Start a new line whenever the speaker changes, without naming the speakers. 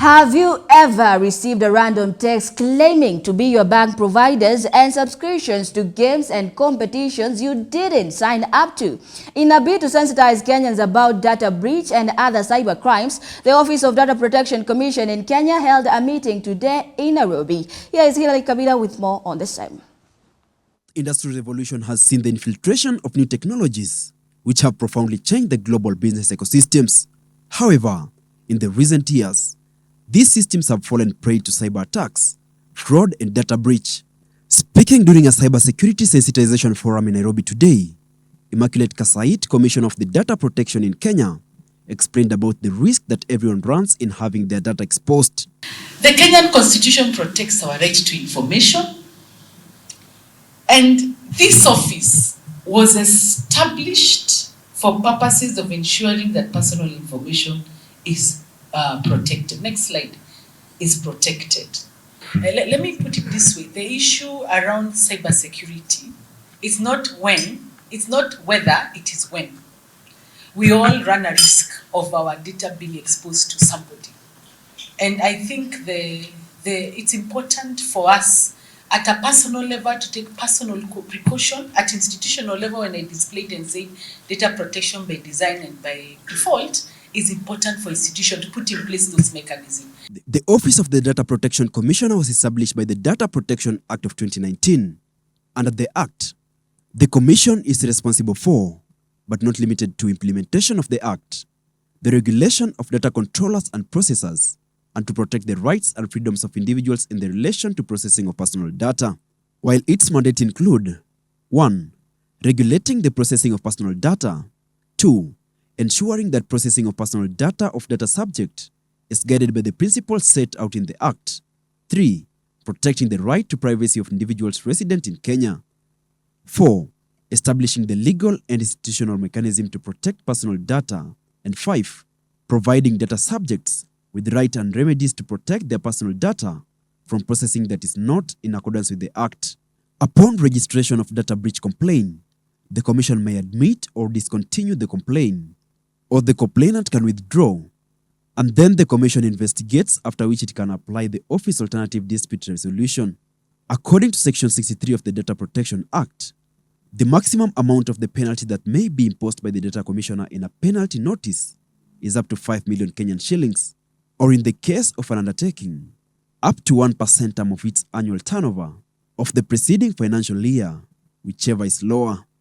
Have you ever received a random text claiming to be your bank providers and subscriptions to games and competitions you didn't sign up to? In a bid to sensitize Kenyans about data breach and other cyber crimes, the Office of Data Protection Commission in Kenya held a meeting today in Nairobi. Here is Hilary Kabila with more on this time.
Industrial revolution has seen the infiltration of new technologies, which have profoundly changed the global business ecosystems. However, in the recent years, these systems have fallen prey to cyber attacks, fraud, and data breach. Speaking during a cybersecurity sensitization forum in Nairobi today, Immaculate Kasait, Commissioner of the Data Protection in Kenya, explained about the risk that everyone runs in having their data exposed.
The Kenyan Constitution protects our right to information, and this office was established for purposes of ensuring that personal information is protected. Next slide, is protected. Let me put it this way. The issue around cybersecurity is not when, it's not whether, it is when. We all run a risk of our data being exposed to somebody. And I think it's important for us at a personal level to take personal precaution. At institutional level, when I displayed and said data protection by design and by default, is important for institutions to put in place those mechanisms.
The Office of the Data Protection Commissioner was established by the Data Protection Act of 2019. Under the Act, the Commission is responsible for, but not limited to, implementation of the Act, the regulation of data controllers and processors, and to protect the rights and freedoms of individuals in the relation to processing of personal data. While its mandate include 1. Regulating the processing of personal data. 2. Ensuring that processing of personal data of data subject is guided by the principles set out in the Act. 3. Protecting the right to privacy of individuals resident in Kenya. 4. Establishing the legal and institutional mechanism to protect personal data. And 5. Providing data subjects with the right and remedies to protect their personal data from processing that is not in accordance with the Act. Upon registration of data breach complaint, the Commission may admit or discontinue the complaint, or the complainant can withdraw, and then the Commission investigates, after which it can apply the Office Alternative Dispute Resolution. According to Section 63 of the Data Protection Act, the maximum amount of the penalty that may be imposed by the Data Commissioner in a penalty notice is up to 5 million Kenyan shillings, or in the case of an undertaking, up to 1% of its annual turnover of the preceding financial year, whichever is lower.